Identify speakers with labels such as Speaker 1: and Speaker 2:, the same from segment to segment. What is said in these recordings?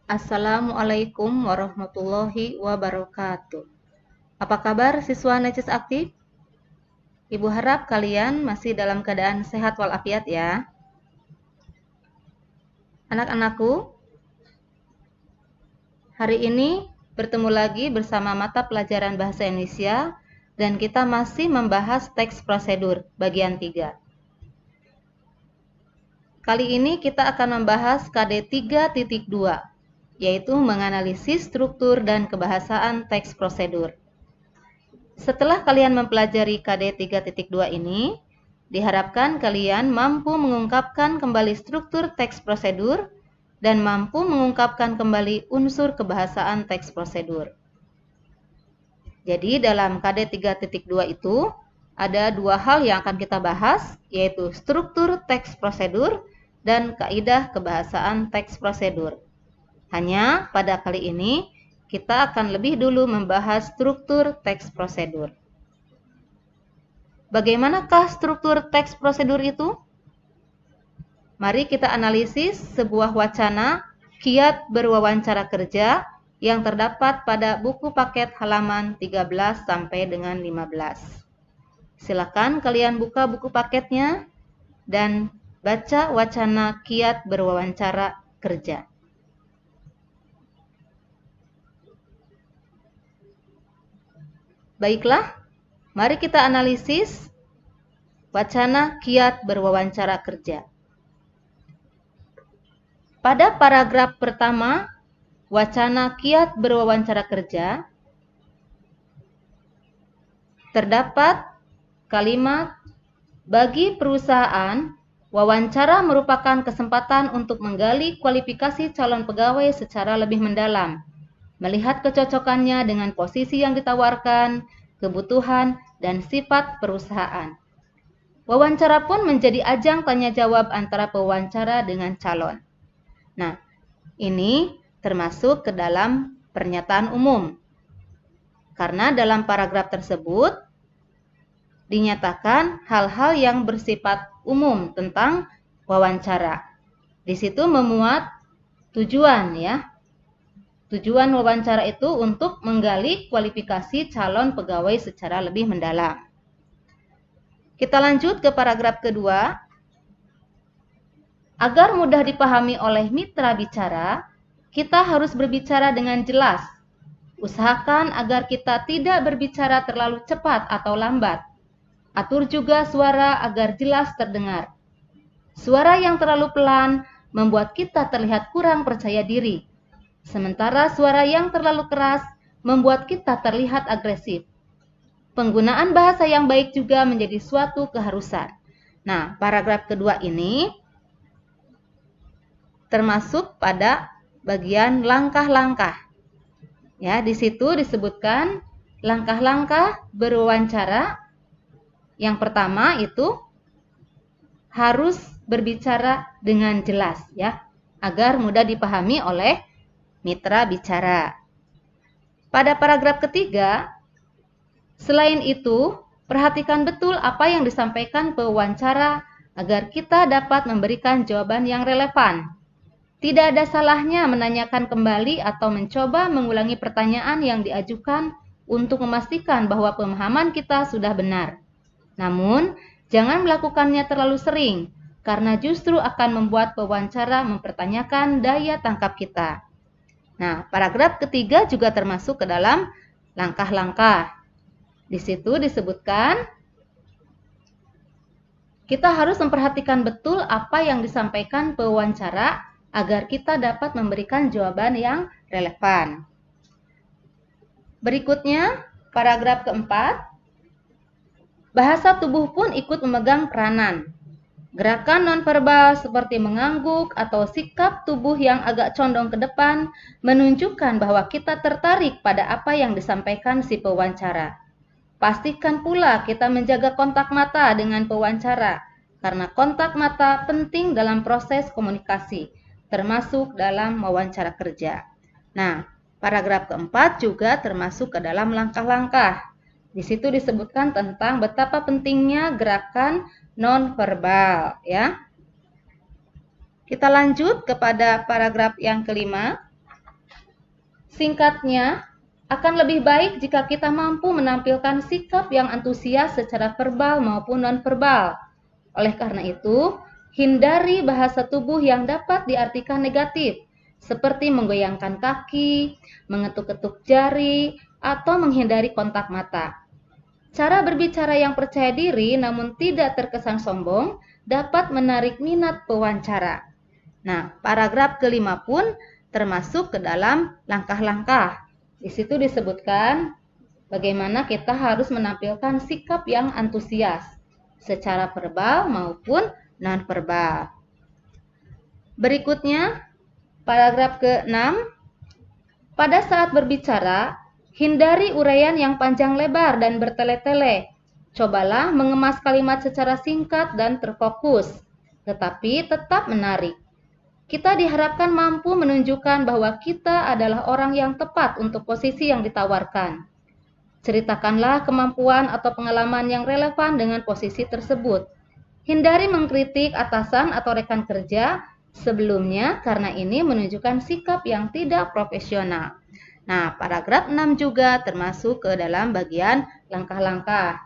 Speaker 1: Assalamualaikum warahmatullahi wabarakatuh. Apa kabar siswa Necis Aktif? Ibu harap kalian masih dalam keadaan sehat walafiat ya. Anak-anakku, hari ini bertemu lagi bersama mata pelajaran Bahasa Indonesia dan kita masih membahas teks prosedur bagian 3. Kali ini kita akan membahas KD 3.2, yaitu menganalisis struktur dan kebahasaan teks prosedur. Setelah kalian mempelajari KD 3.2 ini, diharapkan kalian mampu mengungkapkan kembali struktur teks prosedur dan mampu mengungkapkan kembali unsur kebahasaan teks prosedur. Jadi dalam KD 3.2 itu ada dua hal yang akan kita bahas, yaitu struktur teks prosedur dan kaidah kebahasaan teks prosedur. Hanya pada kali ini kita akan lebih dulu membahas struktur teks prosedur. Bagaimanakah struktur teks prosedur itu? Mari kita analisis sebuah wacana kiat berwawancara kerja yang terdapat pada buku paket halaman 13 sampai dengan 15. Silakan kalian buka buku paketnya dan baca wacana kiat berwawancara kerja. Baiklah, mari kita analisis wacana kiat berwawancara kerja. Pada paragraf pertama, wacana kiat berwawancara kerja, terdapat kalimat, bagi perusahaan, wawancara merupakan kesempatan untuk menggali kualifikasi calon pegawai secara lebih mendalam, melihat kecocokannya dengan posisi yang ditawarkan, kebutuhan, dan sifat perusahaan. Wawancara pun menjadi ajang tanya jawab antara pewawancara dengan calon. Nah, ini termasuk ke dalam pernyataan umum. Karena dalam paragraf tersebut dinyatakan hal-hal yang bersifat umum tentang wawancara. Di situ memuat tujuan ya. Tujuan wawancara itu untuk menggali kualifikasi calon pegawai secara lebih mendalam. Kita lanjut ke paragraf kedua. Agar mudah dipahami oleh mitra bicara, kita harus berbicara dengan jelas. Usahakan agar kita tidak berbicara terlalu cepat atau lambat. Atur juga suara agar jelas terdengar. Suara yang terlalu pelan membuat kita terlihat kurang percaya diri. Sementara suara yang terlalu keras membuat kita terlihat agresif. Penggunaan bahasa yang baik juga menjadi suatu keharusan. Nah, paragraf kedua ini termasuk pada bagian langkah-langkah. Ya, di situ disebutkan langkah-langkah berwawancara. Yang pertama itu harus berbicara dengan jelas ya, agar mudah dipahami oleh mitra bicara. Pada paragraf ketiga, selain itu, perhatikan betul apa yang disampaikan pewawancara agar kita dapat memberikan jawaban yang relevan. Tidak ada salahnya menanyakan kembali atau mencoba mengulangi pertanyaan yang diajukan untuk memastikan bahwa pemahaman kita sudah benar. Namun, jangan melakukannya terlalu sering, karena justru akan membuat pewawancara mempertanyakan daya tangkap kita. Nah, paragraf ketiga juga termasuk ke dalam langkah-langkah. Di situ disebutkan, kita harus memperhatikan betul apa yang disampaikan pewawancara agar kita dapat memberikan jawaban yang relevan. Berikutnya, paragraf keempat, bahasa tubuh pun ikut memegang peranan. Gerakan nonverbal seperti mengangguk atau sikap tubuh yang agak condong ke depan menunjukkan bahwa kita tertarik pada apa yang disampaikan si pewawancara. Pastikan pula kita menjaga kontak mata dengan pewawancara, karena kontak mata penting dalam proses komunikasi, termasuk dalam wawancara kerja. Nah, paragraf keempat juga termasuk ke dalam langkah-langkah. Di situ disebutkan tentang betapa pentingnya gerakan nonverbal ya. Kita lanjut kepada paragraf yang kelima. Singkatnya, akan lebih baik jika kita mampu menampilkan sikap yang antusias secara verbal maupun non-verbal. Oleh karena itu, hindari bahasa tubuh yang dapat diartikan negatif, seperti menggoyangkan kaki, mengetuk-ketuk jari, atau menghindari kontak mata. Cara berbicara yang percaya diri namun tidak terkesan sombong dapat menarik minat pewawancara. Nah, paragraf kelima pun termasuk ke dalam langkah-langkah. Di situ disebutkan bagaimana kita harus menampilkan sikap yang antusias secara verbal maupun non-verbal. Berikutnya, paragraf ke-6. Pada saat berbicara, hindari uraian yang panjang lebar dan bertele-tele. Cobalah mengemas kalimat secara singkat dan terfokus, tetapi tetap menarik. Kita diharapkan mampu menunjukkan bahwa kita adalah orang yang tepat untuk posisi yang ditawarkan. Ceritakanlah kemampuan atau pengalaman yang relevan dengan posisi tersebut. Hindari mengkritik atasan atau rekan kerja sebelumnya karena ini menunjukkan sikap yang tidak profesional. Nah, paragraf 6 juga termasuk ke dalam bagian langkah-langkah.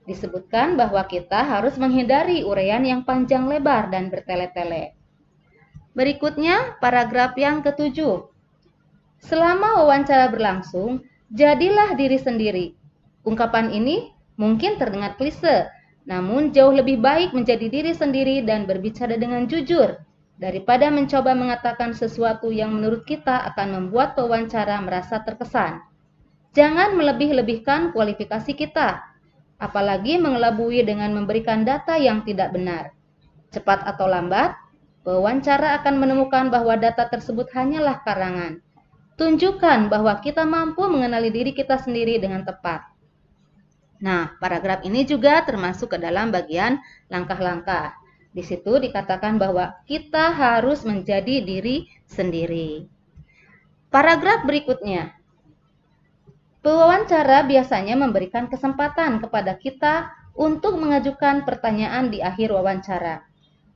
Speaker 1: Disebutkan bahwa kita harus menghindari uraian yang panjang lebar dan bertele-tele. Berikutnya, paragraf yang ke-7. Selama wawancara berlangsung, jadilah diri sendiri. Ungkapan ini mungkin terdengar klise, namun jauh lebih baik menjadi diri sendiri dan berbicara dengan jujur, daripada mencoba mengatakan sesuatu yang menurut kita akan membuat pewawancara merasa terkesan. Jangan melebih-lebihkan kualifikasi kita, apalagi mengelabui dengan memberikan data yang tidak benar. Cepat atau lambat, pewawancara akan menemukan bahwa data tersebut hanyalah karangan. Tunjukkan bahwa kita mampu mengenali diri kita sendiri dengan tepat. Nah, paragraf ini juga termasuk ke dalam bagian langkah-langkah. Di situ dikatakan bahwa kita harus menjadi diri sendiri. Paragraf berikutnya. Pewawancara biasanya memberikan kesempatan kepada kita untuk mengajukan pertanyaan di akhir wawancara.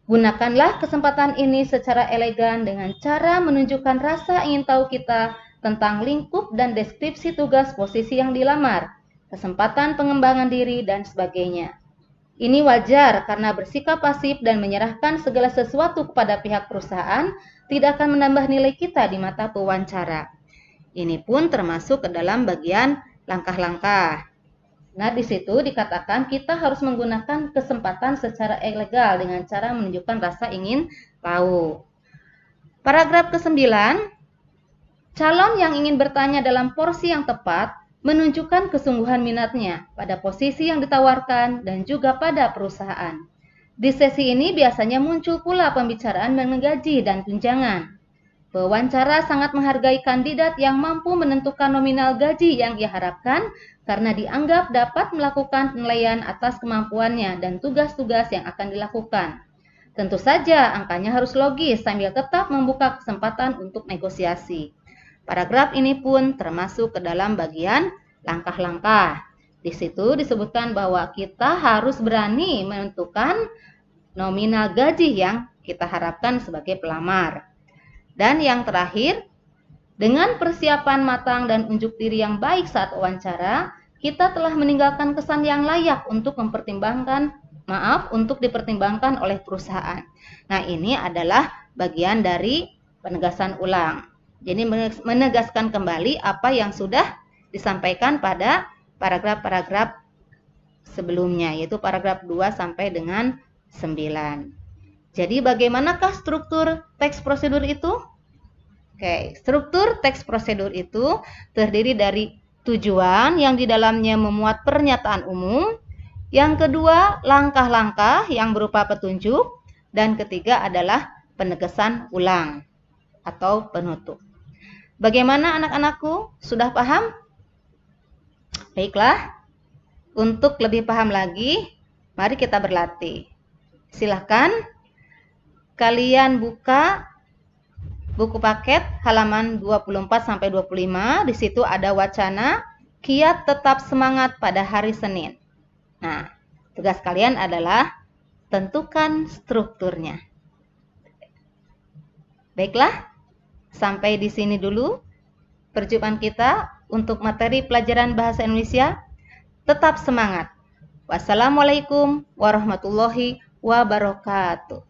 Speaker 1: Gunakanlah kesempatan ini secara elegan dengan cara menunjukkan rasa ingin tahu kita tentang lingkup dan deskripsi tugas posisi yang dilamar, kesempatan pengembangan diri, dan sebagainya. Ini wajar karena bersikap pasif dan menyerahkan segala sesuatu kepada pihak perusahaan tidak akan menambah nilai kita di mata pewawancara. Ini pun termasuk ke dalam bagian langkah-langkah. Nah, di situ dikatakan kita harus menggunakan kesempatan secara ilegal dengan cara menunjukkan rasa ingin tahu. Paragraf ke-9, calon yang ingin bertanya dalam porsi yang tepat menunjukkan kesungguhan minatnya pada posisi yang ditawarkan dan juga pada perusahaan. Di sesi ini biasanya muncul pula pembicaraan mengenai gaji dan tunjangan. Pewawancara sangat menghargai kandidat yang mampu menentukan nominal gaji yang ia harapkan karena dianggap dapat melakukan penilaian atas kemampuannya dan tugas-tugas yang akan dilakukan. Tentu saja angkanya harus logis sambil tetap membuka kesempatan untuk negosiasi. Paragraf ini pun termasuk ke dalam bagian langkah-langkah. Di situ disebutkan bahwa kita harus berani menentukan nominal gaji yang kita harapkan sebagai pelamar. Dan yang terakhir, dengan persiapan matang dan unjuk diri yang baik saat wawancara, kita telah meninggalkan kesan yang layak untuk dipertimbangkan oleh perusahaan. Nah, ini adalah bagian dari penegasan ulang. Jadi menegaskan kembali apa yang sudah disampaikan pada paragraf-paragraf sebelumnya, yaitu paragraf 2 sampai dengan 9. Jadi bagaimanakah struktur teks prosedur itu? Oke, struktur teks prosedur itu terdiri dari tujuan yang di dalamnya memuat pernyataan umum, yang kedua langkah-langkah yang berupa petunjuk, dan ketiga adalah penegasan ulang atau penutup. Bagaimana anak-anakku? Sudah paham? Baiklah, untuk lebih paham lagi, mari kita berlatih. Silakan kalian buka buku paket halaman 24-25, di situ ada wacana kiat tetap semangat pada hari Senin. Nah, tugas kalian adalah tentukan strukturnya. Baiklah, sampai di sini dulu perjumpaan kita untuk materi pelajaran bahasa Indonesia. Tetap semangat. Wassalamualaikum warahmatullahi wabarakatuh.